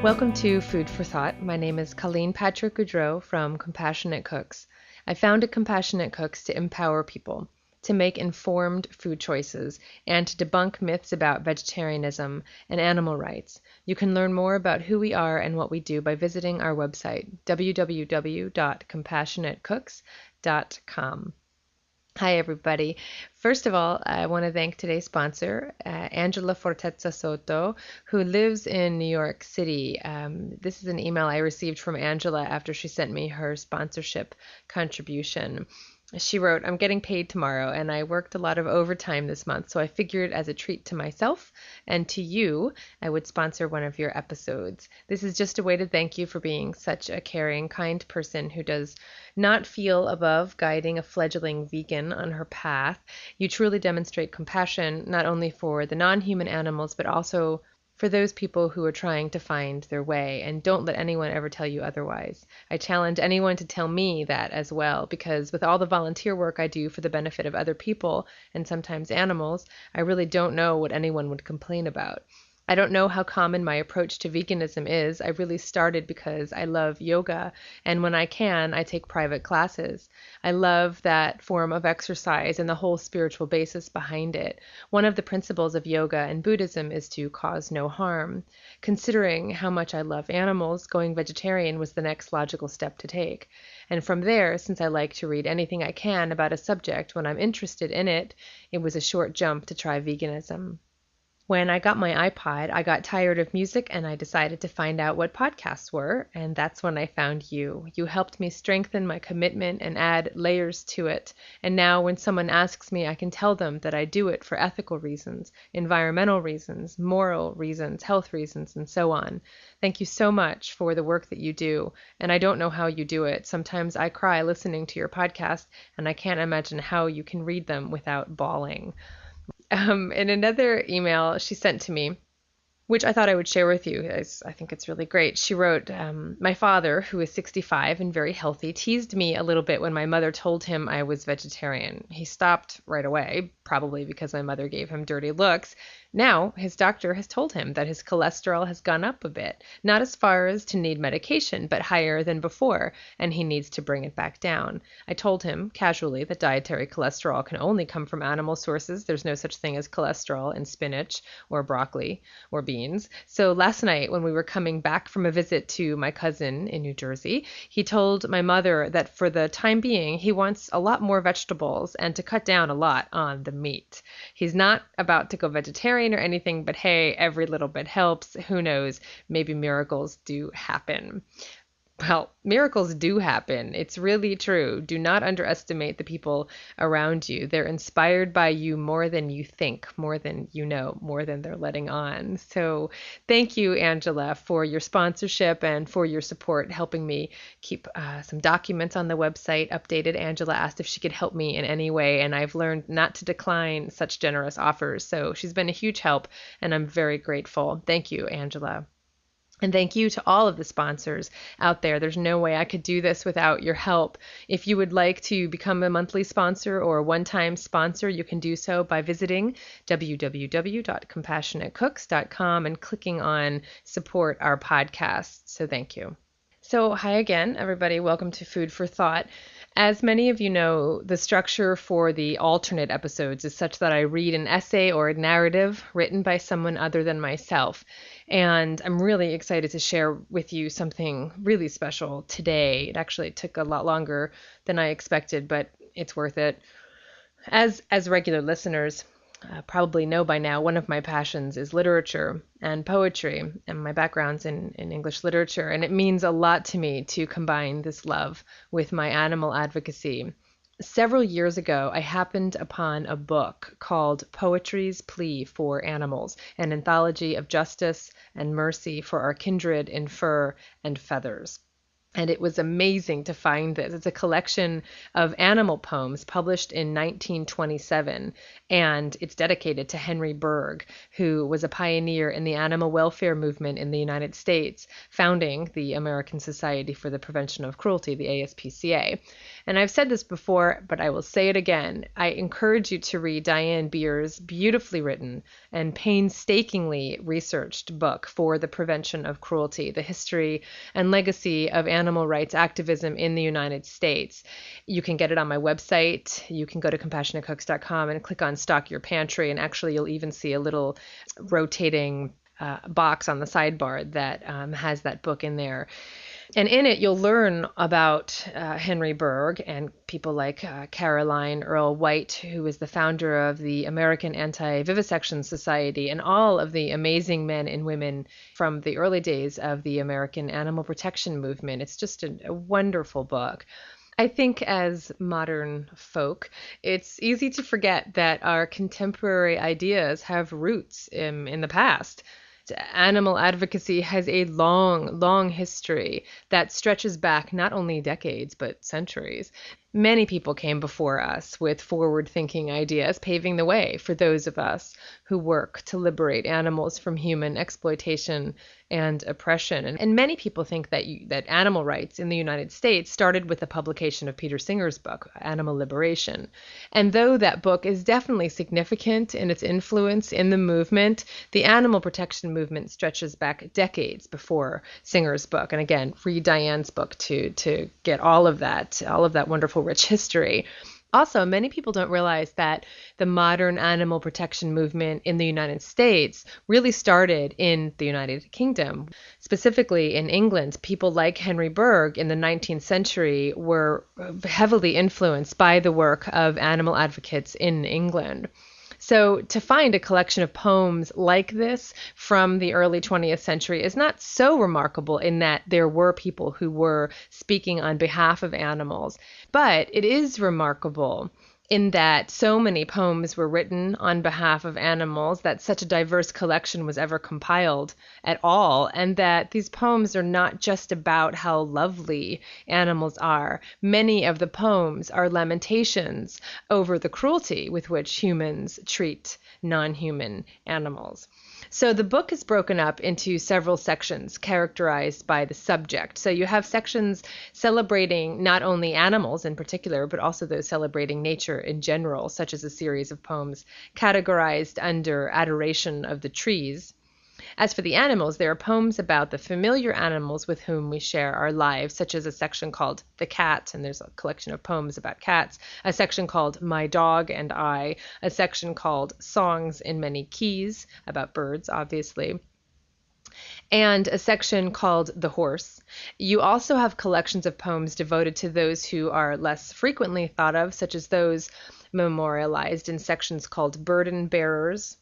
Welcome to Food for Thought. My name is Colleen Patrick-Goudreau from Compassionate Cooks. I founded Compassionate Cooks to empower people, to make informed food choices, and to debunk myths about vegetarianism and animal rights. You can learn more about who we are and what we do by visiting our website, www.compassionatecooks.com. Hi, everybody. First of all, I want to thank today's sponsor, Angela Fortezza Soto, who lives in New York City. This is an email I received from Angela after she sent me her sponsorship contribution. She wrote, "I'm getting paid tomorrow, and I worked a lot of overtime this month, so I figured as a treat to myself and to you, I would sponsor one of your episodes. This is just a way to thank you for being such a caring, kind person who does not feel above guiding a fledgling vegan on her path. You truly demonstrate compassion, not only for the non-human animals, but also for those people who are trying to find their way, and don't let anyone ever tell you otherwise. I challenge anyone to tell me that as well, because with all the volunteer work I do for the benefit of other people, and sometimes animals, I really don't know what anyone would complain about. I don't know how common my approach to veganism is. I really started because I love yoga, and when I can, I take private classes. I love that form of exercise and the whole spiritual basis behind it. One of the principles of yoga and Buddhism is to cause no harm. Considering how much I love animals, going vegetarian was the next logical step to take. And from there, since I like to read anything I can about a subject when I'm interested in it, it was a short jump to try veganism. When I got my iPod, I got tired of music and I decided to find out what podcasts were, and that's when I found you. You helped me strengthen my commitment and add layers to it. And now when someone asks me, I can tell them that I do it for ethical reasons, environmental reasons, moral reasons, health reasons, and so on. Thank you so much for the work that you do, and I don't know how you do it. Sometimes I cry listening to your podcast, and I can't imagine how you can read them without bawling." In another email she sent to me, which I thought I would share with you, as I think it's really great. She wrote, "My father, who is 65 and very healthy, teased me a little bit when my mother told him I was vegetarian. He stopped right away, probably because my mother gave him dirty looks. Now his doctor has told him that his cholesterol has gone up a bit, not as far as to need medication, but higher than before, and he needs to bring it back down. I told him, casually, that dietary cholesterol can only come from animal sources. There's no such thing as cholesterol in spinach or broccoli or beans. So last night, when we were coming back from a visit to my cousin in New Jersey, he told my mother that for the time being, he wants a lot more vegetables and to cut down a lot on the meat. He's not about to go vegetarian or anything, but hey, every little bit helps. Who knows? Maybe miracles do happen." Well, miracles do happen. It's really true. Do not underestimate the people around you. They're inspired by you more than you think, more than you know, more than they're letting on. So thank you, Angela, for your sponsorship and for your support, helping me keep some documents on the website updated. Angela asked if she could help me in any way, and I've learned not to decline such generous offers. So she's been a huge help, and I'm very grateful. Thank you, Angela. And thank you to all of the sponsors out there. There's no way I could do this without your help. If you would like to become a monthly sponsor or a one-time sponsor, you can do so by visiting www.compassionatecooks.com and clicking on Support Our Podcast. So thank you. So hi again, everybody. Welcome to Food for Thought. As many of you know, the structure for the alternate episodes is such that I read an essay or a narrative written by someone other than myself. And I'm really excited to share with you something really special today. It actually took a lot longer than I expected, but it's worth it. As regular listeners probably know by now, one of my passions is literature and poetry, and my background's in English literature, and it means a lot to me to combine this love with my animal advocacy. Several years ago, I happened upon a book called Poetry's Plea for Animals, an anthology of justice and mercy for our kindred in fur and feathers. And it was amazing to find this. It's a collection of animal poems published in 1927, and it's dedicated to Henry Bergh, who was a pioneer in the animal welfare movement in the United States, founding the American Society for the Prevention of Cruelty, the ASPCA. And I've said this before, but I will say it again. I encourage you to read Diane Beer's beautifully written and painstakingly researched book for the prevention of cruelty, the history and legacy of animal rights activism in the United States. You can get it on my website. You can go to compassionatecooks.com and click on Stock Your Pantry, and actually you'll even see a little rotating box on the sidebar that has that book in there. And in it, you'll learn about Henry Bergh and people like Caroline Earl White, who is the founder of the American Anti-Vivisection Society, and all of the amazing men and women from the early days of the American animal protection movement. It's just a wonderful book. I think as modern folk, it's easy to forget that our contemporary ideas have roots in the past. Animal advocacy has a long, long history that stretches back not only decades, but centuries. Many people came before us with forward-thinking ideas, paving the way for those of us who work to liberate animals from human exploitation and oppression. And many people think that animal rights in the United States started with the publication of Peter Singer's book, Animal Liberation. And though that book is definitely significant in its influence in the movement, the animal protection movement stretches back decades before Singer's book. And again, read Diane's book to get all of that wonderful rich history. Also, many people don't realize that the modern animal protection movement in the United States really started in the United Kingdom. Specifically in England, people like Henry Bergh in the 19th century were heavily influenced by the work of animal advocates in England. So to find a collection of poems like this from the early 20th century is not so remarkable in that there were people who were speaking on behalf of animals, but it is remarkable in that so many poems were written on behalf of animals, that such a diverse collection was ever compiled at all, and that these poems are not just about how lovely animals are. Many of the poems are lamentations over the cruelty with which humans treat non-human animals. So the book is broken up into several sections characterized by the subject. So you have sections celebrating not only animals in particular, but also those celebrating nature in general, such as a series of poems categorized under adoration of the trees. As for the animals, there are poems about the familiar animals with whom we share our lives, such as a section called The Cat, and there's a collection of poems about cats, a section called My Dog and I, a section called Songs in Many Keys, about birds, obviously, and a section called The Horse. You also have collections of poems devoted to those who are less frequently thought of, such as those memorialized in sections called Burden Bearers,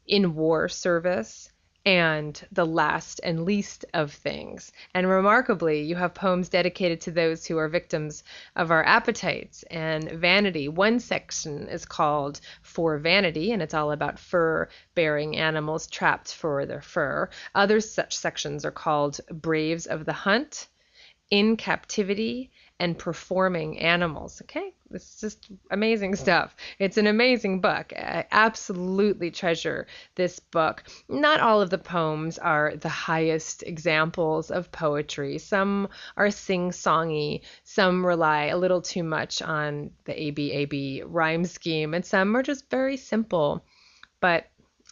In War Service, and The Last and Least of Things. And remarkably, you have poems dedicated to those who are victims of our appetites and vanity. One section is called For Vanity, and it's all about fur-bearing animals trapped for their fur. Other such sections are called Braves of the Hunt, In Captivity, and Performing Animals. Okay, this is just amazing stuff. It's an amazing book. I absolutely treasure this book. Not all of the poems are the highest examples of poetry. Some are sing-songy, some rely a little too much on the ABAB rhyme scheme, and some are just very simple. But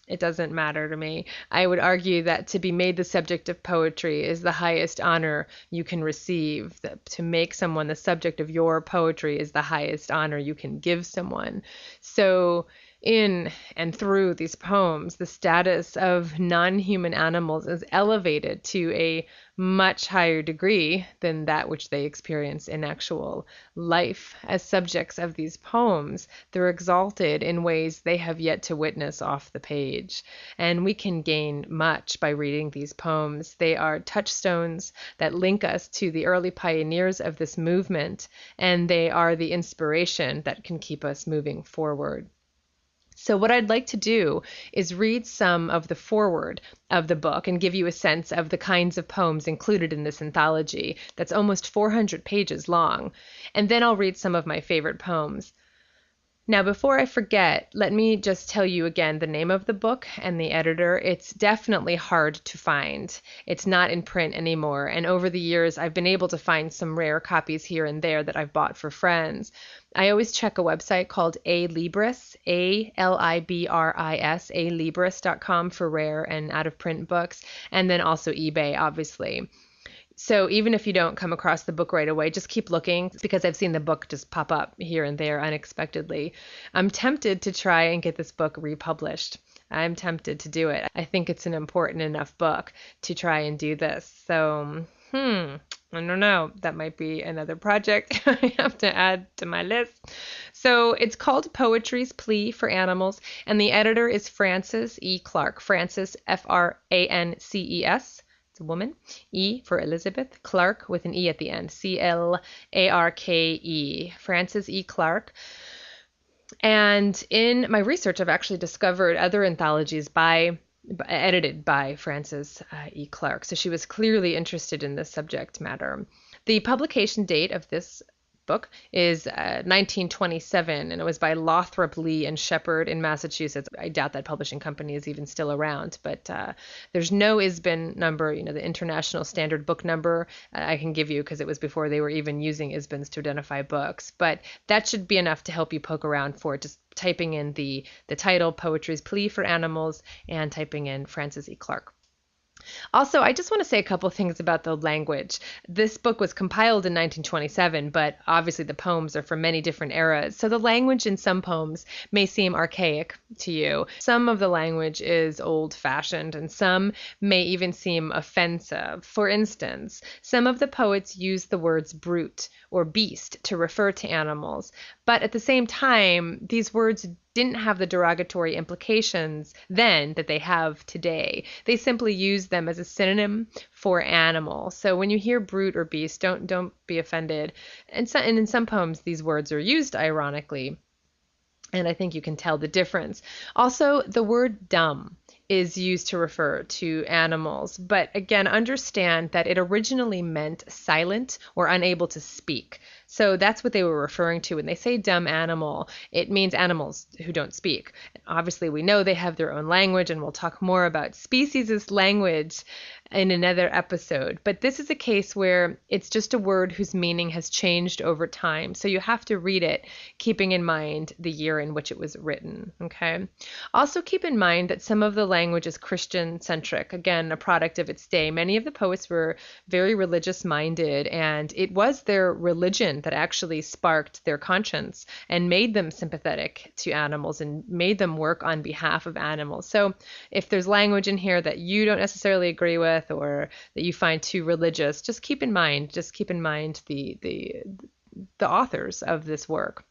it doesn't matter to me. I would argue that to be made the subject of poetry is the highest honor you can receive. That to make someone the subject of your poetry is the highest honor you can give someone. So in and through these poems, the status of non-human animals is elevated to a much higher degree than that which they experience in actual life. As subjects of these poems, they're exalted in ways they have yet to witness off the page. And we can gain much by reading these poems. They are touchstones that link us to the early pioneers of this movement, and they are the inspiration that can keep us moving forward. So what I'd like to do is read some of the foreword of the book and give you a sense of the kinds of poems included in this anthology that's almost 400 pages long. And then I'll read some of my favorite poems. Now, before I forget, let me just tell you again the name of the book and the editor. It's definitely hard to find. It's not in print anymore. And over the years, I've been able to find some rare copies here and there that I've bought for friends. I always check a website called Alibris, Alibris, alibris.com for rare and out of print books, and then also eBay, obviously. So even if you don't come across the book right away, just keep looking because I've seen the book just pop up here and there unexpectedly. I'm tempted to try and get this book republished. I'm tempted to do it. I think it's an important enough book to try and do this. So, I don't know. That might be another project I have to add to my list. So it's called Poetry's Plea for Animals, and the editor is Frances E. Clark. Frances, Frances. A woman. E for Elizabeth. Clark with an E at the end. Clarke. Frances E. Clark. And in my research, I've actually discovered other anthologies edited by Frances E. Clark. So she was clearly interested in this subject matter. The publication date of this book is 1927, and it was by Lothrop, Lee, and Shepard in Massachusetts. I doubt that publishing company is even still around, but there's no ISBN number, the international standard book number I can give you because it was before they were even using ISBNs to identify books. But that should be enough to help you poke around for it. Just typing in the title, Poetry's Plea for Animals, and typing in Frances E. Clark. Also, I just want to say a couple things about the language. This book was compiled in 1927, but obviously the poems are from many different eras. So the language in some poems may seem archaic to you. Some of the language is old-fashioned, and some may even seem offensive. For instance, some of the poets use the words brute or beast to refer to animals, but at the same time, these words didn't have the derogatory implications then that they have today. They simply use them as a synonym for animal. So when you hear brute or beast, don't be offended. And in some poems, these words are used ironically, and I think you can tell the difference. Also, the word dumb is used to refer to animals, but again, understand that it originally meant silent or unable to speak. So that's what they were referring to when they say dumb animal. It means animals who don't speak. And obviously, we know they have their own language, and we'll talk more about species' language in another episode. But this is a case where it's just a word whose meaning has changed over time. So you have to read it keeping in mind the year in which it was written, okay? Also keep in mind that some of the language is Christian-centric, again, a product of its day. Many of the poets were very religious-minded, and it was their religion that actually sparked their conscience and made them sympathetic to animals and made them work on behalf of animals. So if there's language in here that you don't necessarily agree with or that you find too religious, just keep in mind the authors of this work.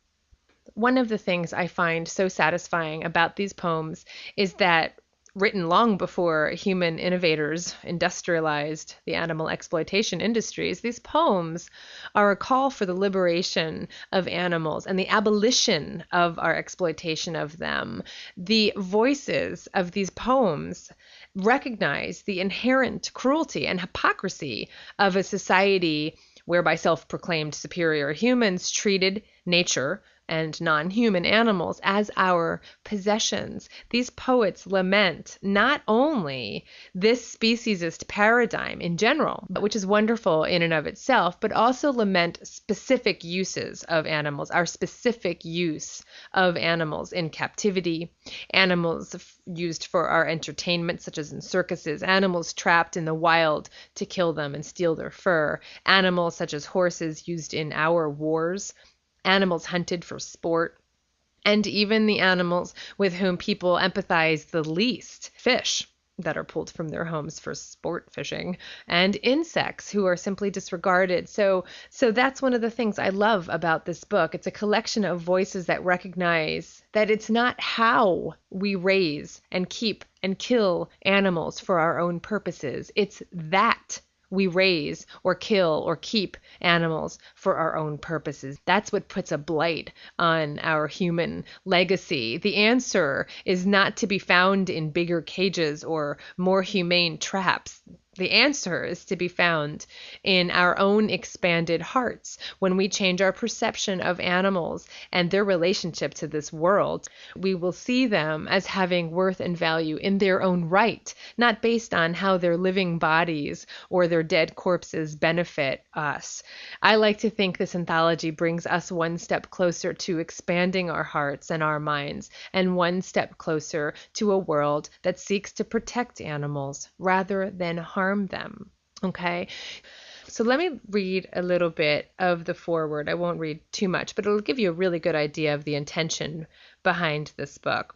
One of the things I find so satisfying about these poems is that written long before human innovators industrialized the animal exploitation industries, these poems are a call for the liberation of animals and the abolition of our exploitation of them. The voices of these poems recognize the inherent cruelty and hypocrisy of a society whereby self-proclaimed superior humans treated nature and non-human animals as our possessions. These poets lament not only this speciesist paradigm in general, which is wonderful in and of itself, but also lament specific uses of animals, our specific use of animals in captivity, animals used for our entertainment, such as in circuses, animals trapped in the wild to kill them and steal their fur, animals such as horses used in our wars, animals hunted for sport, and even the animals with whom people empathize the least, fish that are pulled from their homes for sport fishing, and insects who are simply disregarded. So that's one of the things I love about this book. It's a collection of voices that recognize that it's not how we raise and keep and kill animals for our own purposes. It's that we raise or kill or keep animals for our own purposes. That's what puts a blight on our human legacy. The answer is not to be found in bigger cages or more humane traps. The answer is to be found in our own expanded hearts. When we change our perception of animals and their relationship to this world, we will see them as having worth and value in their own right, not based on how their living bodies or their dead corpses benefit us. I like to think this anthology brings us one step closer to expanding our hearts and our minds, and one step closer to a world that seeks to protect animals rather than harm them. Okay, so let me read a little bit of the foreword. I won't read too much, but it'll give you a really good idea of the intention behind this book.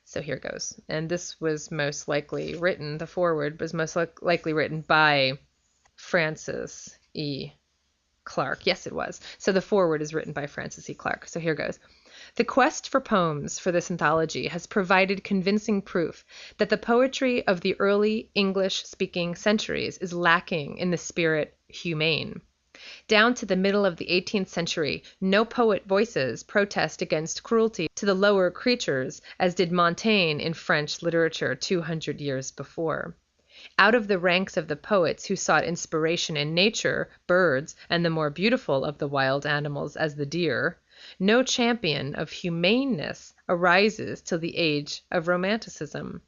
So here goes. And this was most likely written, the foreword was most likely written by Francis E. Clark. Yes, it was. So the foreword is written by Francis E. Clark. So here goes. The quest for poems for this anthology has provided convincing proof that the poetry of the early English-speaking centuries is lacking in the spirit humane. Down to the middle of the 18th century, no poet voices protest against cruelty to the lower creatures as did Montaigne in French literature 200 years before. Out of the ranks of the poets who sought inspiration in nature, birds, and the more beautiful of the wild animals as the deer, no champion of humaneness arises till the age of Romanticism.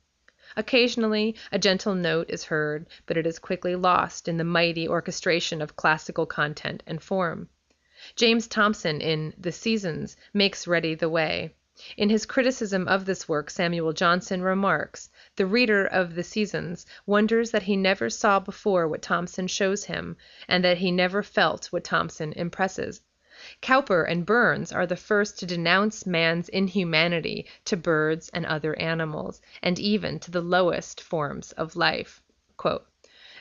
Occasionally a gentle note is heard, but it is quickly lost in the mighty orchestration of classical content and form. James Thomson in The Seasons makes ready the way. In his criticism of this work, Samuel Johnson remarks, "The reader of The Seasons wonders that he never saw before what Thomson shows him, and that he never felt what Thomson impresses." Cowper and Burns are the first to denounce man's inhumanity to birds and other animals, and even to the lowest forms of life. Quote,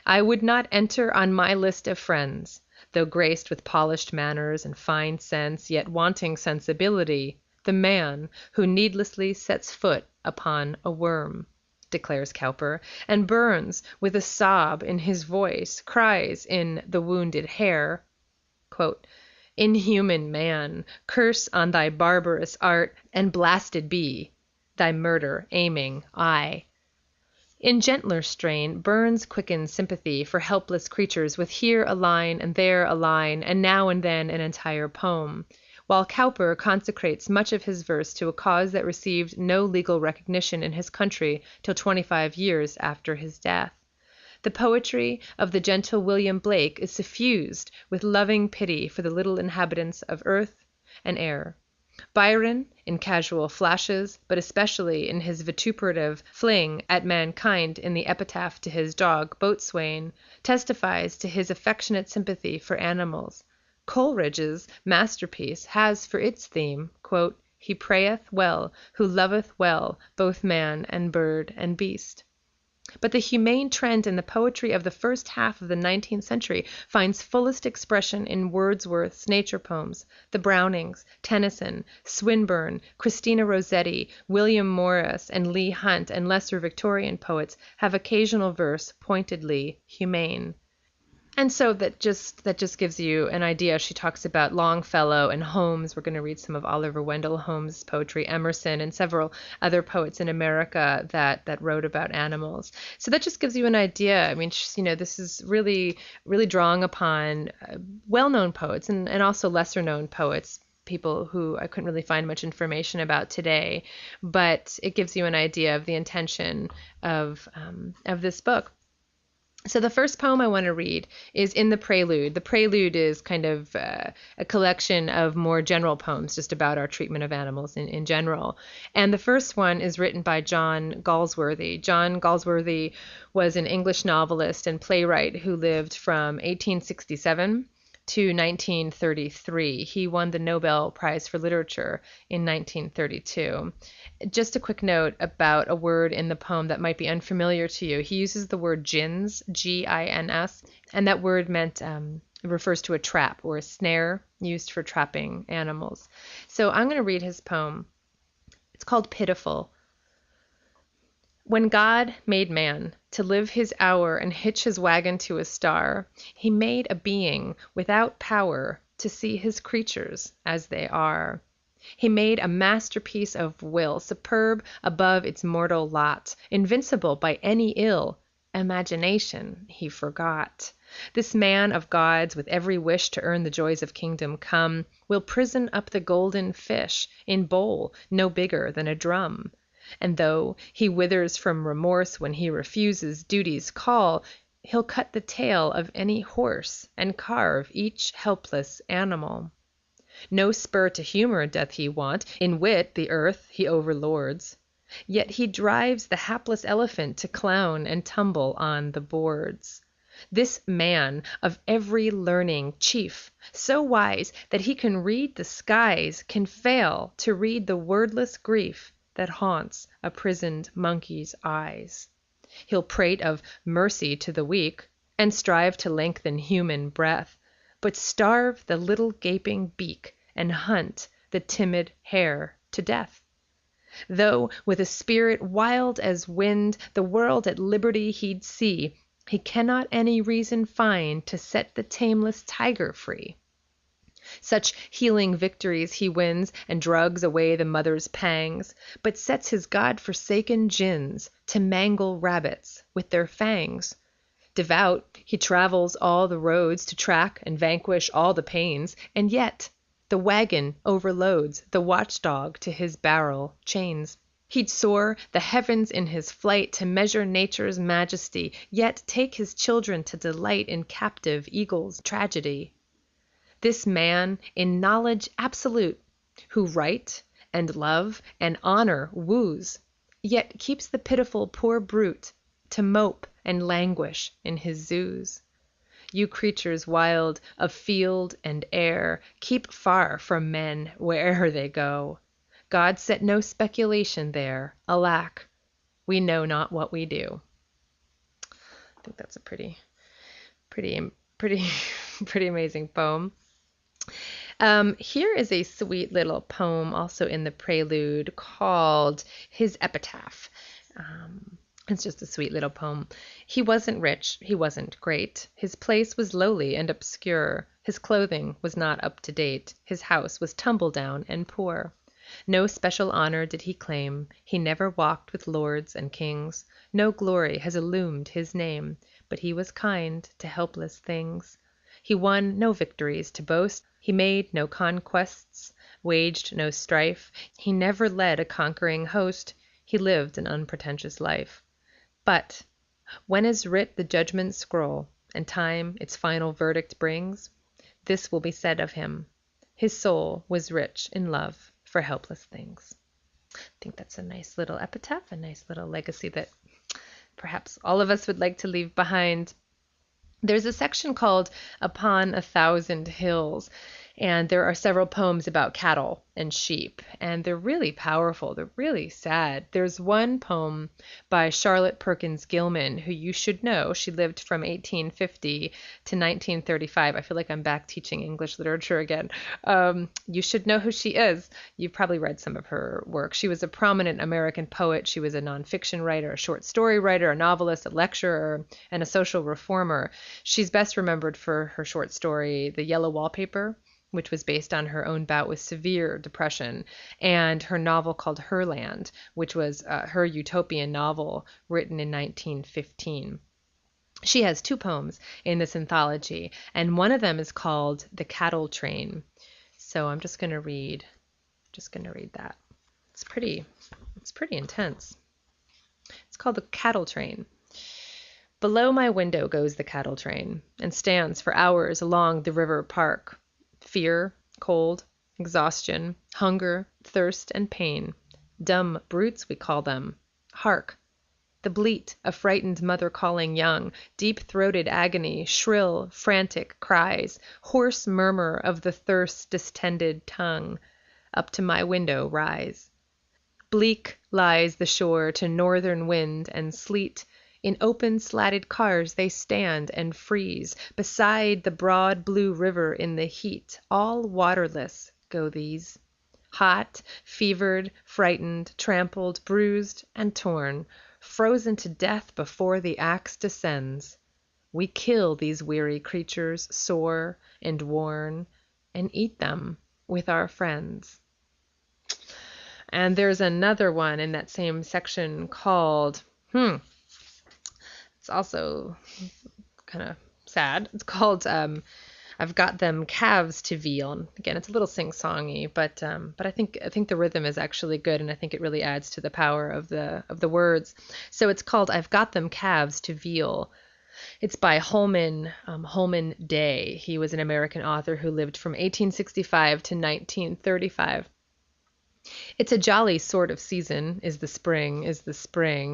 "I would not enter on my list of friends, though graced with polished manners and fine sense, yet wanting sensibility, the man who needlessly sets foot upon a worm," declares Cowper, and Burns, with a sob in his voice, cries in The Wounded Hare, quote, "Inhuman man, curse on thy barbarous art, and blasted be thy murder-aiming eye." In gentler strain, Burns quickens sympathy for helpless creatures with here a line and there a line, and now and then an entire poem, while Cowper consecrates much of his verse to a cause that received no legal recognition in his country till 25 years after his death. The poetry of the gentle William Blake is suffused with loving pity for the little inhabitants of earth and air. Byron, in casual flashes, but especially in his vituperative fling at mankind in the epitaph to his dog, Boatswain, testifies to his affectionate sympathy for animals. Coleridge's masterpiece has for its theme, quote, "He prayeth well, who loveth well both man and bird and beast." But the humane trend in the poetry of the first half of the 19th century finds fullest expression in Wordsworth's nature poems. The Brownings, Tennyson, Swinburne, Christina Rossetti, William Morris, and Leigh Hunt, and lesser Victorian poets have occasional verse pointedly humane. And so that just gives you an idea. She talks about Longfellow and Holmes. We're going to read some of Oliver Wendell Holmes' poetry, Emerson, and several other poets in America that wrote about animals. So that just gives you an idea. I mean, this is really, really drawing upon well-known poets and also lesser-known poets, people who I couldn't really find much information about today. But it gives you an idea of the intention of this book. So the first poem I want to read is in the Prelude. The Prelude is kind of a collection of more general poems just about our treatment of animals in general. And the first one is written by John Galsworthy. John Galsworthy was an English novelist and playwright who lived from 1867 to 1933. He won the Nobel Prize for Literature in 1932. Just a quick note about a word in the poem that might be unfamiliar to you. He uses the word gins, G-I-N-S, and that word refers to a trap or a snare used for trapping animals. So I'm going to read his poem. It's called Pitiful. When God made man to live his hour and hitch his wagon to a star, he made a being without power to see his creatures as they are. He made a masterpiece of will, superb above its mortal lot, invincible by any ill, imagination he forgot. This man of gods, with every wish to earn the joys of kingdom come, will prison up the golden fish in bowl no bigger than a drum. And though he withers from remorse when he refuses duty's call, he'll cut the tail of any horse and carve each helpless animal. No spur to humor doth he want, in wit the earth he overlords. Yet he drives the hapless elephant to clown and tumble on the boards. This man of every learning chief, so wise that he can read the skies, can fail to read the wordless grief that haunts a prisoned monkey's eyes. He'll prate of mercy to the weak, and strive to lengthen human breath, but starve the little gaping beak and hunt the timid hare to death. Though with a spirit wild as wind the world at liberty he'd see, he cannot any reason find to set the tameless tiger free. Such healing victories he wins and drugs away the mother's pangs, but sets his God-forsaken gins to mangle rabbits with their fangs. Devout, he travels all the roads to track and vanquish all the pains, and yet the wagon overloads the watchdog to his barrel chains. He'd soar the heavens in his flight to measure nature's majesty, yet take his children to delight in captive eagle's tragedy. This man in knowledge absolute, who right and love and honor woos, yet keeps the pitiful poor brute to mope and languish in his zoos. You creatures wild of field and air, keep far from men where'er they go. God set no speculation there, alack, we know not what we do. I think that's a pretty amazing poem. Here is a sweet little poem also in the prelude called His Epitaph. It's just a sweet little poem. He wasn't rich, he wasn't great. His place was lowly and obscure. His clothing was not up to date. His house was tumble down and poor. No special honor did he claim. He never walked with lords and kings. No glory has illumed his name, but he was kind to helpless things. He won no victories to boast. He made no conquests, waged no strife. He never led a conquering host. He lived an unpretentious life. But when is writ the judgment scroll, and time its final verdict brings, this will be said of him: his soul was rich in love for helpless things. I think that's a nice little epitaph, a nice little legacy that perhaps all of us would like to leave behind. There's a section called Upon a Thousand Hills, and there are several poems about cattle and sheep, and they're really powerful. They're really sad. There's one poem by Charlotte Perkins Gilman, who you should know. She lived from 1850 to 1935. I feel like I'm back teaching English literature again. You should know who she is. You've probably read some of her work. She was a prominent American poet. She was a nonfiction writer, a short story writer, a novelist, a lecturer, and a social reformer. She's best remembered for her short story, The Yellow Wallpaper, which was based on her own bout with severe depression, and her novel called Herland, which was her utopian novel written in 1915. She has two poems in this anthology, and one of them is called The Cattle Train. So I'm just going to read that. It's pretty intense. It's called The Cattle Train. Below my window goes the cattle train, and stands for hours along the river park. Fear, cold, exhaustion, hunger, thirst, and pain. Dumb brutes we call them. Hark! The bleat, a frightened mother calling young, deep-throated agony, shrill, frantic cries, hoarse murmur of the thirst-distended tongue. Up to my window rise. Bleak lies the shore to northern wind and sleet. In open slatted cars they stand and freeze. Beside the broad blue river in the heat, all waterless go these. Hot, fevered, frightened, trampled, bruised, and torn, frozen to death before the axe descends. We kill these weary creatures, sore and worn, and eat them with our friends. And there's another one in that same section called, It's also kind of sad. It's called I've got them calves to veal. And again, it's a little sing-songy, but I think the rhythm is actually good, and I think it really adds to the power of the words. So it's called I've got them calves to veal. It's by Holman Day. He was an American author who lived from 1865 to 1935. It's a jolly sort of season, is the spring,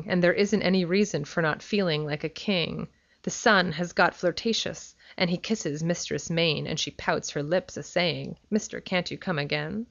and there isn't any reason for not feeling like a king. The sun has got flirtatious, and he kisses Mistress Main, and she pouts her lips a-saying, Mister, can't you come again?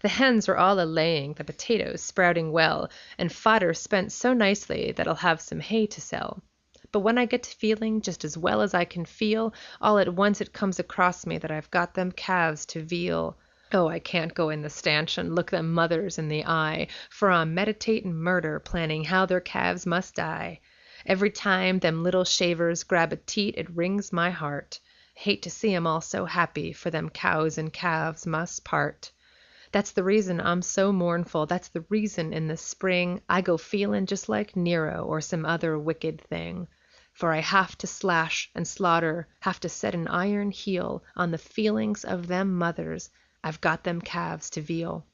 The hens are all a-laying, the potatoes sprouting well, and fodder spent so nicely that I'll have some hay to sell. But when I get to feeling just as well as I can feel, all at once it comes across me that I've got them calves to veal. Oh, I can't go in the stanchion, look them mothers in the eye, for I'm meditatin' murder, planning how their calves must die. Every time them little shavers grab a teat, it wrings my heart. Hate to see 'em all so happy, for them cows and calves must part. That's the reason I'm so mournful, that's the reason in the spring I go feelin' just like Nero or some other wicked thing. For I have to slash and slaughter, have to set an iron heel on the feelings of them mothers. I've got them calves to veal.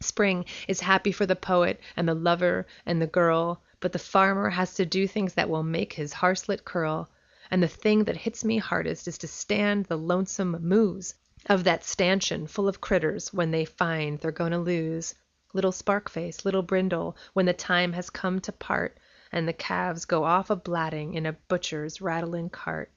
Spring is happy for the poet and the lover and the girl, but the farmer has to do things that will make his harslet curl. And the thing that hits me hardest is to stand the lonesome moos of that stanchion full of critters when they find they're going to lose. Little Sparkface, little Brindle, when the time has come to part, and the calves go off a-blatting in a butcher's rattling cart.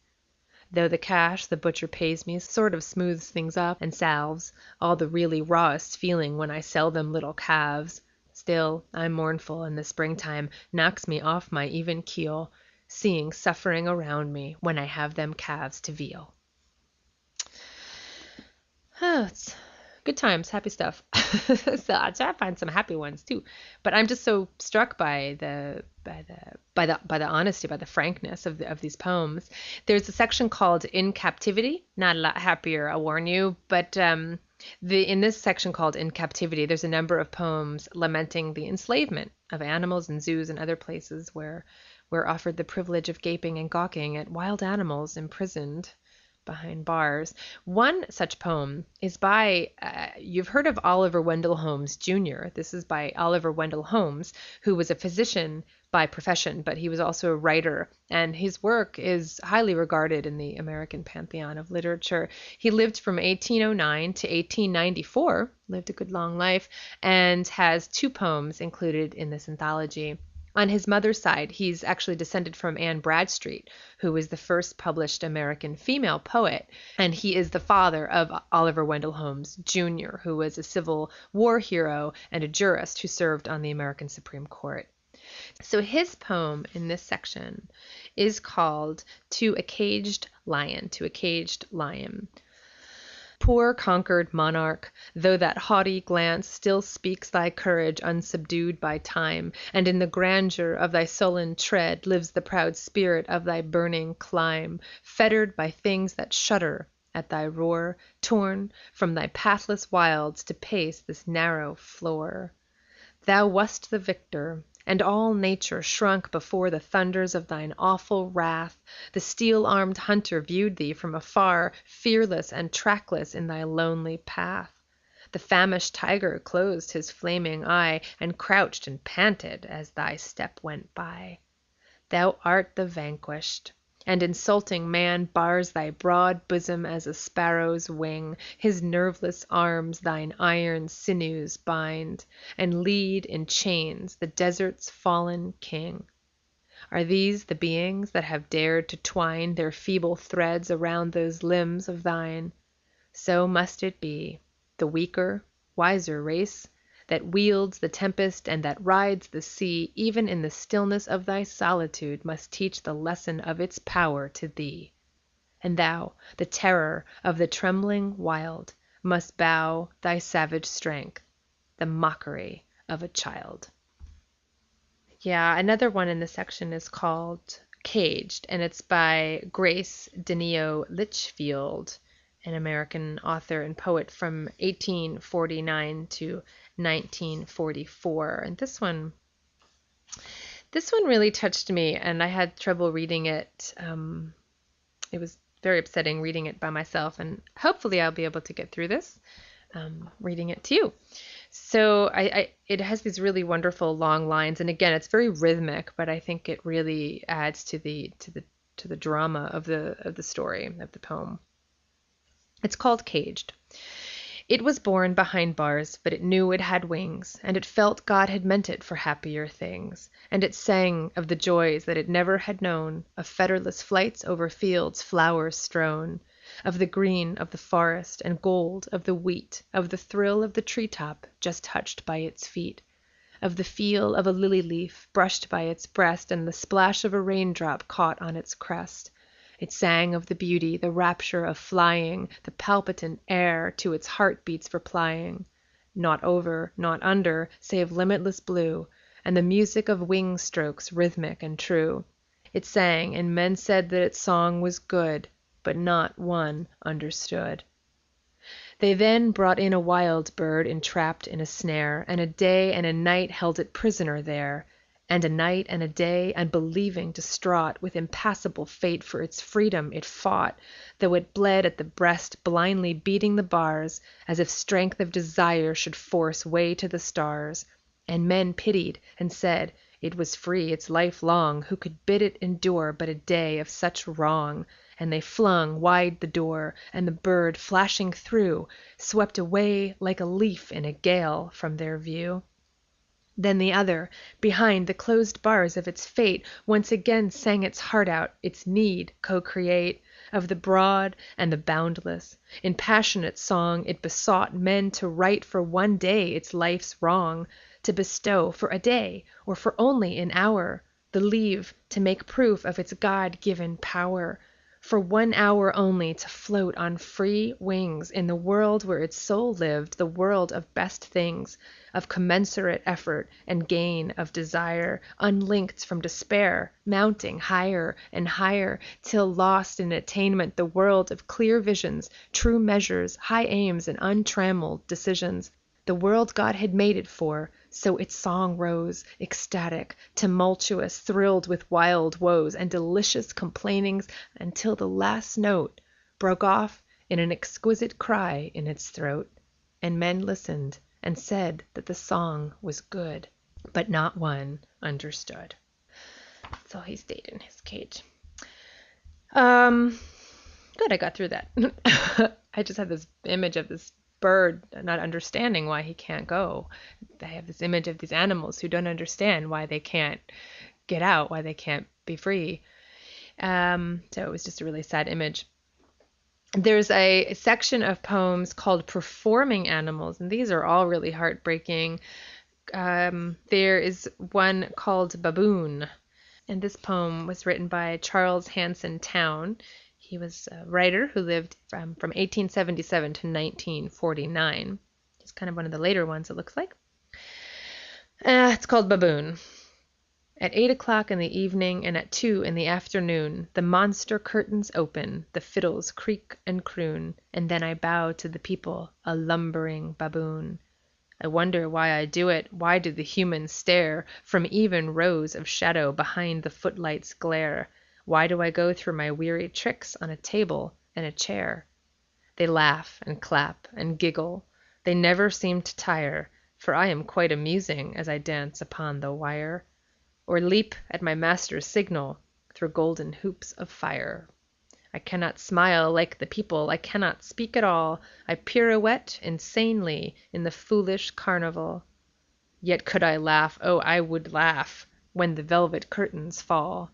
Though the cash the butcher pays me sort of smooths things up and salves all the really rawest feeling when I sell them little calves, still I'm mournful, and the springtime knocks me off my even keel, seeing suffering around me when I have them calves to veal. Oh, it's good times, happy stuff. So I try to find some happy ones too, but I'm just so struck by the honesty, by the frankness of these poems. There's a section called "In Captivity," not a lot happier, I warn you, but in this section called "In Captivity," there's a number of poems lamenting the enslavement of animals in zoos and other places where we're offered the privilege of gaping and gawking at wild animals imprisoned behind bars. One such poem is by, you've heard of Oliver Wendell Holmes Jr. This is by Oliver Wendell Holmes, who was a physician by profession, but he was also a writer, and his work is highly regarded in the American pantheon of literature. He lived from 1809 to 1894, lived a good long life, and has two poems included in this anthology. On his mother's side, he's actually descended from Anne Bradstreet, who was the first published American female poet, and he is the father of Oliver Wendell Holmes Jr., who was a Civil War hero and a jurist who served on the American Supreme Court. So his poem in this section is called To a Caged Lion, To a Caged Lion. Poor conquered monarch, though that haughty glance still speaks thy courage unsubdued by time, and in the grandeur of thy sullen tread lives the proud spirit of thy burning clime, fettered by things that shudder at thy roar, torn from thy pathless wilds to pace this narrow floor. Thou wast the victor, and all nature shrunk before the thunders of thine awful wrath. The steel-armed hunter viewed thee from afar, fearless and trackless in thy lonely path. The famished tiger closed his flaming eye and crouched and panted as thy step went by. Thou art the vanquished, and insulting man bars thy broad bosom as a sparrow's wing. His nerveless arms thine iron sinews bind, and lead in chains the desert's fallen king. Are these the beings that have dared to twine their feeble threads around those limbs of thine? So must it be. The weaker, wiser race that wields the tempest and that rides the sea, even in the stillness of thy solitude, must teach the lesson of its power to thee. And thou, the terror of the trembling wild, must bow thy savage strength, the mockery of a child. Yeah, another one in this section is called Caged, and it's by Grace Denio Litchfield, an American author and poet from 1849 to 1944. And this This one really touched me, and I had trouble reading it. It was very upsetting reading it by myself, and hopefully I'll be able to get through this reading it to you. So it has these really wonderful long lines, and again, it's very rhythmic, but I think it really adds to the drama of the story of the poem. It's called Caged. It was born behind bars, but it knew it had wings, and it felt God had meant it for happier things, and it sang of the joys that it never had known, of fetterless flights over fields flowers strown, of the green of the forest and gold of the wheat, of the thrill of the treetop just touched by its feet, of the feel of a lily leaf brushed by its breast and the splash of a raindrop caught on its crest. It sang of the beauty, the rapture of flying, the palpitant air to its heartbeats replying. Not over, not under, save limitless blue, and the music of wing strokes rhythmic and true. It sang, and men said that its song was good, but not one understood. They then brought in a wild bird entrapped in a snare, and a day and a night held it prisoner there. And a night and a day, unbelieving, distraught, with impassable fate for its freedom it fought, though it bled at the breast, blindly beating the bars, as if strength of desire should force way to the stars. And men pitied, and said, it was free its life long, who could bid it endure but a day of such wrong? And they flung wide the door, and the bird, flashing through, swept away like a leaf in a gale from their view. Then the other, behind the closed bars of its fate, once again sang its heart out, its need co-create, of the broad and the boundless. In passionate song it besought men to right for one day its life's wrong, to bestow for a day, or for only an hour, the leave to make proof of its God-given power. For 1 hour only to float on free wings in the world where its soul lived, the world of best things, of commensurate effort and gain of desire, unlinked from despair, mounting higher and higher, till lost in attainment the world of clear visions, true measures, high aims, and untrammeled decisions. The world God had made it for, so its song rose, ecstatic, tumultuous, thrilled with wild woes and delicious complainings, until the last note broke off in an exquisite cry in its throat, and men listened and said that the song was good, but not one understood. So he stayed in his cage. Good, I got through that. I just had this image of this bird not understanding why he can't go. I have this image of these animals who don't understand why they can't get out, why they can't be free. So it was just a really sad image. There's a section of poems called Performing Animals, and these are all really heartbreaking. There is one called Baboon, and this poem was written by Charles Hanson Towne. He was a writer who lived from 1877 to 1949. He's kind of one of the later ones, it looks like. It's called Baboon. At 8 o'clock in the evening and at 2 in the afternoon, the monster curtains open, the fiddles creak and croon, and then I bow to the people, a lumbering baboon. I wonder why I do it, why do the humans stare from even rows of shadow behind the footlights' glare? Why do I go through my weary tricks on a table and a chair? They laugh and clap and giggle. They never seem to tire, for I am quite amusing as I dance upon the wire, or leap at my master's signal through golden hoops of fire. I cannot smile like the people, I cannot speak at all. I pirouette insanely in the foolish carnival. Yet could I laugh, oh, I would laugh, when the velvet curtains fall.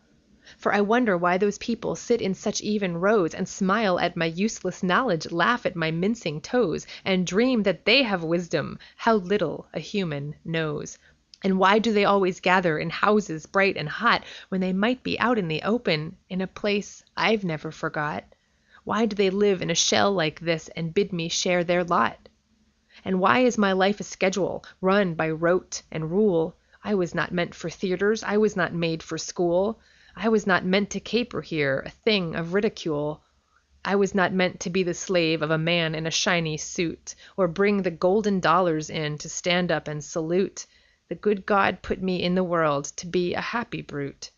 For I wonder why those people sit in such even rows and smile at my useless knowledge, laugh at my mincing toes, and dream that they have wisdom, how little a human knows. And why do they always gather in houses bright and hot when they might be out in the open, in a place I've never forgot? Why do they live in a shell like this and bid me share their lot? And why is my life a schedule, run by rote and rule? I was not meant for theaters, I was not made for school. I was not meant to caper here, a thing of ridicule. I was not meant to be the slave of a man in a shiny suit, or bring the golden dollars in to stand up and salute. The good God put me in the world to be a happy brute.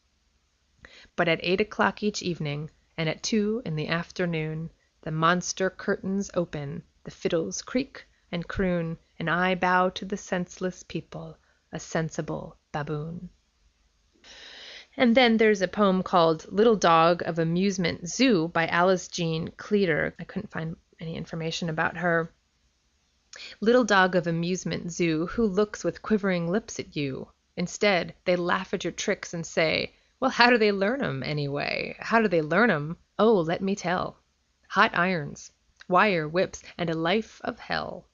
But at 8 o'clock each evening, and at 2 in the afternoon, the monster curtains open, the fiddles creak and croon, and I bow to the senseless people, a sensible baboon. And then there's a poem called Little Dog of Amusement Zoo by Alice Jean Cleater. I couldn't find any information about her. Little dog of amusement zoo, who looks with quivering lips at you? Instead, they laugh at your tricks and say, well, how do they learn 'em anyway? How do they learn 'em? Oh, let me tell. Hot irons, wire whips, and a life of hell.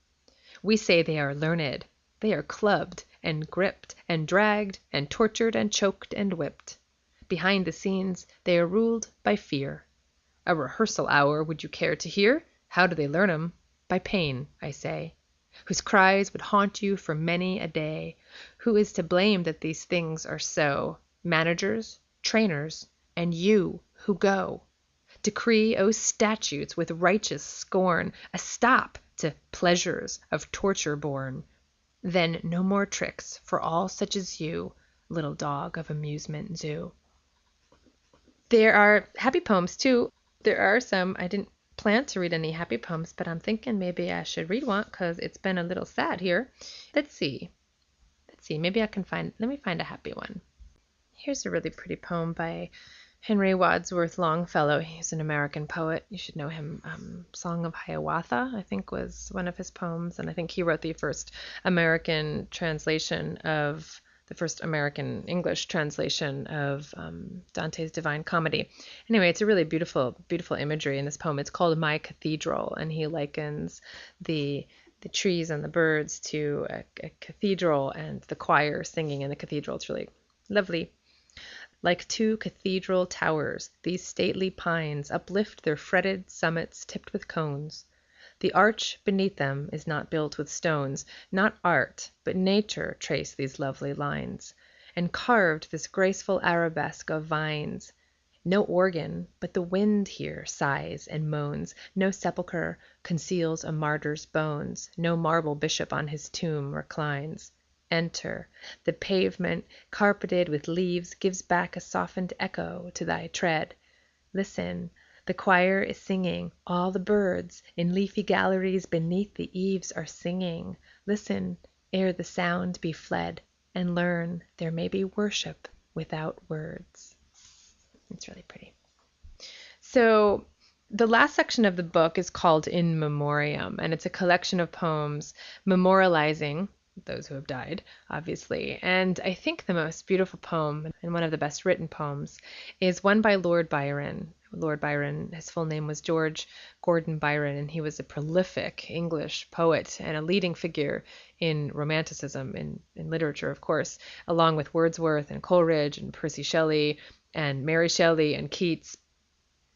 We say they are learned. They are clubbed and gripped and dragged and tortured and choked and whipped. Behind the scenes, they are ruled by fear. A rehearsal hour, would you care to hear? How do they learn 'em? By pain, I say, whose cries would haunt you for many a day. Who is to blame that these things are so? Managers, trainers, and you who go. Decree, O statutes, with righteous scorn, a stop to pleasures of torture born. Then no more tricks for all such as you, little dog of amusement zoo. There are happy poems too. There are some, I didn't plan to read any happy poems, but I'm thinking maybe I should read one because it's been a little sad here. Let's see, maybe I can let me find a happy one. Here's a really pretty poem by Henry Wadsworth Longfellow. He's an American poet. You should know him. Song of Hiawatha, I think, was one of his poems, and I think he wrote the first American English translation of Dante's Divine Comedy. Anyway, it's a really beautiful, beautiful imagery in this poem. It's called My Cathedral, and he likens the trees and the birds to a cathedral and the choir singing in the cathedral. It's really lovely. Like two cathedral towers, these stately pines uplift their fretted summits tipped with cones. The arch beneath them is not built with stones, not art, but nature traced these lovely lines, and carved this graceful arabesque of vines. No organ, but the wind here sighs and moans. No sepulchre conceals a martyr's bones. No marble bishop on his tomb reclines. Enter. The pavement, carpeted with leaves, gives back a softened echo to thy tread. Listen. The choir is singing. All the birds in leafy galleries beneath the eaves are singing. Listen, ere the sound be fled, and learn there may be worship without words. It's really pretty. So the last section of the book is called In Memoriam, and it's a collection of poems memorializing those who have died, obviously. And I think the most beautiful poem, and one of the best written poems, is one by Lord Byron. Lord Byron, his full name was George Gordon Byron, and he was a prolific English poet and a leading figure in Romanticism, in literature, of course, along with Wordsworth and Coleridge and Percy Shelley and Mary Shelley and Keats.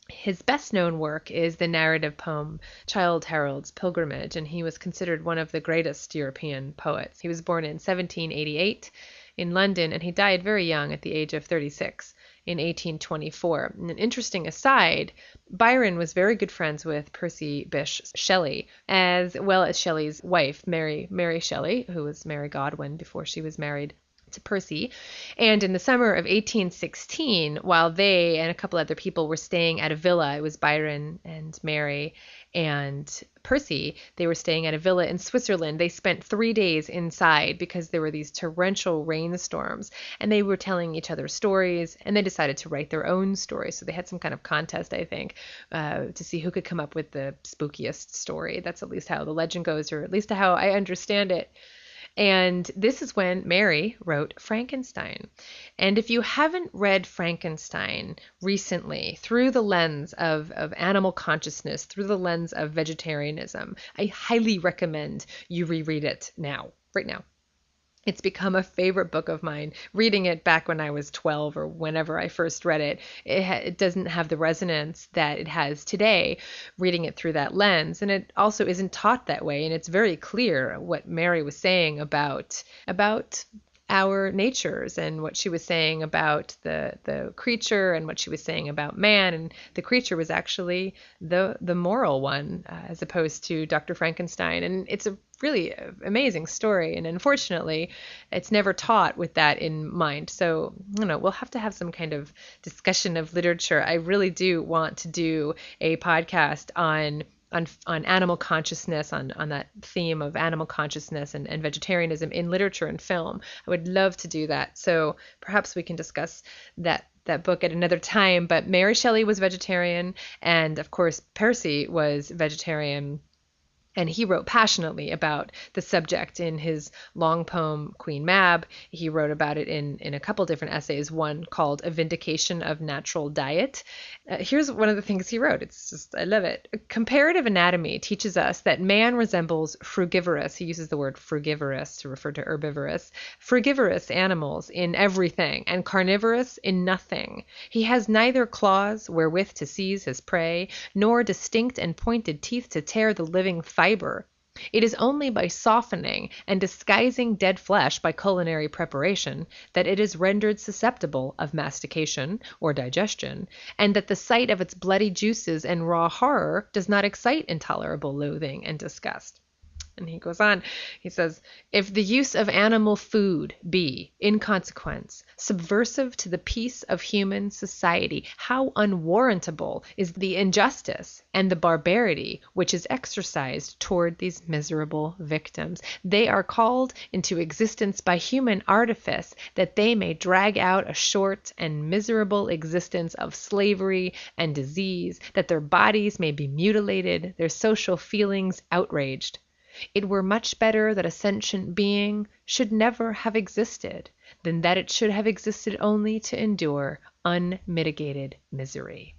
His best-known work is the narrative poem Childe Harold's Pilgrimage, and he was considered one of the greatest European poets. He was born in 1788 in London, and he died very young at the age of 36 in 1824. And an interesting aside, Byron was very good friends with Percy Bysshe Shelley, as well as Shelley's wife, Mary Shelley, who was Mary Godwin before she was married to Percy. And in the summer of 1816, while they and a couple other people were staying at a villa, it was Byron and Mary and Percy, they were staying at a villa in Switzerland. They spent 3 days inside because there were these torrential rainstorms, and they were telling each other stories, and they decided to write their own stories. So they had some kind of contest, I think, to see who could come up with the spookiest story. That's at least how the legend goes, or at least how I understand it. And this is when Mary wrote Frankenstein. And if you haven't read Frankenstein recently through the lens of animal consciousness, through the lens of vegetarianism, I highly recommend you reread it now, right now. It's become a favorite book of mine. Reading it back when I was 12 or whenever I first read it, it doesn't have the resonance that it has today, reading it through that lens. And it also isn't taught that way. And it's very clear what Mary was saying about our natures and what she was saying about the creature and what she was saying about man. And the creature was actually the moral one, as opposed to Dr. Frankenstein. And it's a really amazing story. And unfortunately, it's never taught with that in mind. So, we'll have to have some kind of discussion of literature. I really do want to do a podcast on animal consciousness, on that theme of animal consciousness and vegetarianism in literature and film. I would love to do that. So perhaps we can discuss that book at another time. But Mary Shelley was vegetarian, and of course Percy was vegetarian. And he wrote passionately about the subject in his long poem, Queen Mab. He wrote about it in a couple different essays, one called A Vindication of Natural Diet. Here's one of the things he wrote. It's just, I love it. Comparative anatomy teaches us that man resembles frugivorous, he uses the word frugivorous to refer to herbivorous, frugivorous animals in everything, and carnivorous in nothing. He has neither claws wherewith to seize his prey, nor distinct and pointed teeth to tear the living fiber. It is only by softening and disguising dead flesh by culinary preparation that it is rendered susceptible of mastication or digestion, and that the sight of its bloody juices and raw horror does not excite intolerable loathing and disgust. And he goes on, he says, if the use of animal food be, in consequence, subversive to the peace of human society, how unwarrantable is the injustice and the barbarity which is exercised toward these miserable victims. They are called into existence by human artifice, that they may drag out a short and miserable existence of slavery and disease, that their bodies may be mutilated, their social feelings outraged. It were much better that a sentient being should never have existed than that it should have existed only to endure unmitigated misery.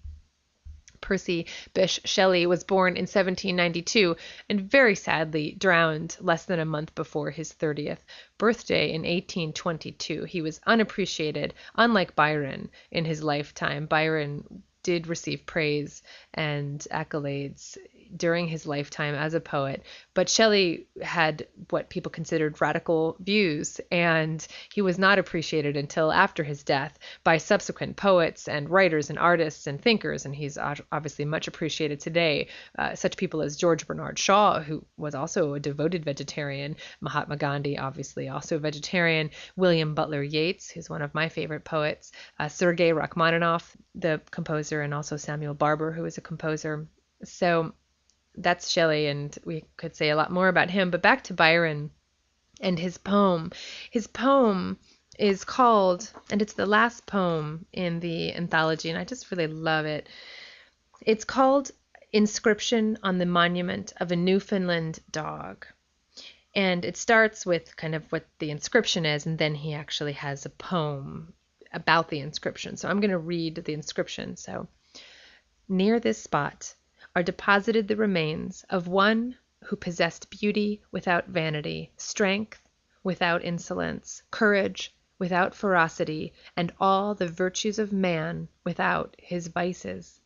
Percy Bysshe Shelley was born in 1792 and very sadly drowned less than a month before his 30th birthday in 1822. He was unappreciated, unlike Byron in his lifetime. Byron did receive praise and accolades during his lifetime as a poet, but Shelley had what people considered radical views, and he was not appreciated until after his death by subsequent poets and writers and artists and thinkers, and he's obviously much appreciated today. Such people as George Bernard Shaw, who was also a devoted vegetarian, Mahatma Gandhi, obviously also a vegetarian, William Butler Yeats, who's one of my favorite poets, Sergei Rachmaninoff, the composer, and also Samuel Barber, who is a composer. So that's Shelley, and we could say a lot more about him. But back to Byron and his poem. His poem is called, and it's the last poem in the anthology, and I just really love it. It's called Inscription on the Monument of a Newfoundland Dog. And it starts with kind of what the inscription is, and then he actually has a poem about the inscription. So I'm going to read the inscription. So, near this spot are deposited the remains of one who possessed beauty without vanity, strength without insolence, courage without ferocity, and all the virtues of man without his vices.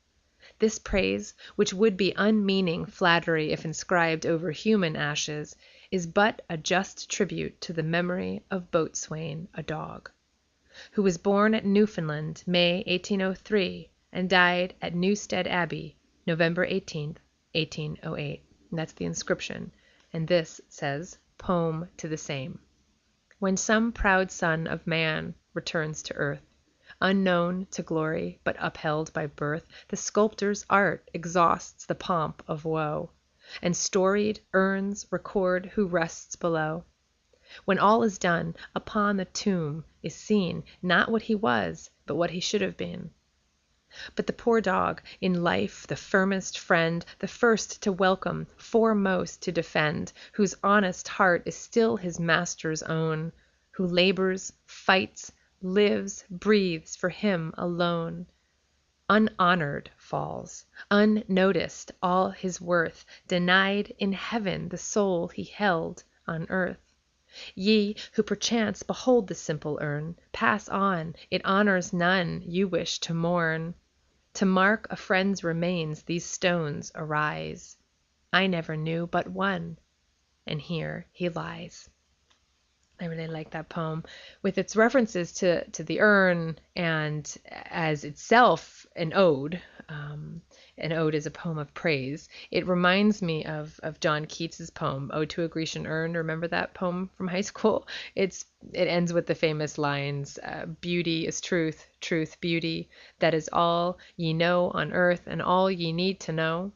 This praise, which would be unmeaning flattery if inscribed over human ashes, is but a just tribute to the memory of Boatswain, a dog, who was born at Newfoundland, May 1803, and died at Newstead Abbey, November 18th, 1808. And that's the inscription. And this says, Poem to the same. When some proud son of man returns to earth, unknown to glory, but upheld by birth, the sculptor's art exhausts the pomp of woe, and storied urns record who rests below. When all is done, upon the tomb is seen not what he was, but what he should have been. But the poor dog, in life the firmest friend, the first to welcome, foremost to defend, whose honest heart is still his master's own, who labors, fights, lives, breathes for him alone, unhonored falls, unnoticed all his worth, denied in heaven the soul he held on earth. Ye, who perchance behold the simple urn, pass on, it honors none you wish to mourn. To mark a friend's remains these stones arise. I never knew but one, and here he lies. I really like that poem with its references to the urn and as itself an ode. An ode is a poem of praise. It reminds me of John Keats's poem, Ode to a Grecian Urn. Remember that poem from high school? It ends with the famous lines, beauty is truth, truth beauty. That is all ye know on earth and all ye need to know.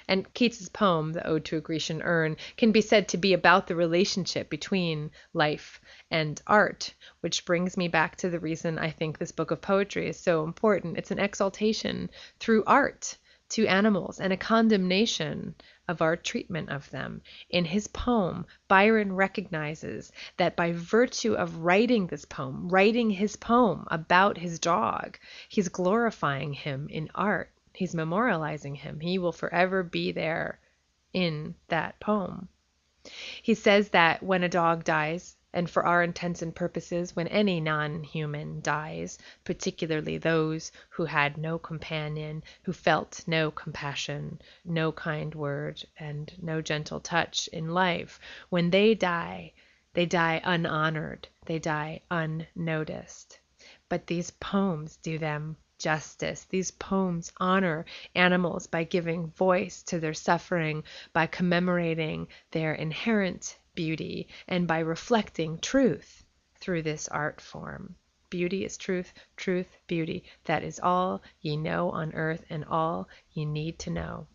And Keats's poem, The Ode to a Grecian Urn, can be said to be about the relationship between life and art, which brings me back to the reason I think this book of poetry is so important. It's an exaltation through art to animals and a condemnation of our treatment of them. In his poem, Byron recognizes that by virtue of writing this poem, writing his poem about his dog, he's glorifying him in art. He's memorializing him. He will forever be there in that poem. He says that when a dog dies, and for our intents and purposes, when any non-human dies, particularly those who had no companion, who felt no compassion, no kind word, and no gentle touch in life, when they die unhonored, they die unnoticed. But these poems do them justice. These poems honor animals by giving voice to their suffering, by commemorating their inherent beauty, and by reflecting truth through this art form. Beauty is truth, truth, beauty. That is all ye know on earth and all ye need to know.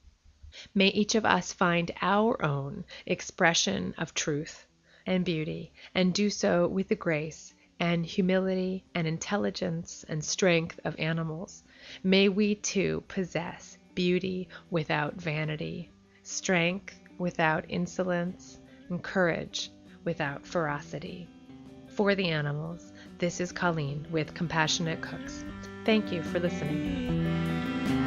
May each of us find our own expression of truth and beauty, and do so with the grace and humility and intelligence and strength of animals. May we too possess beauty without vanity, strength without insolence, and courage without ferocity. For the animals, this is Colleen with Compassionate Cooks. Thank you for listening.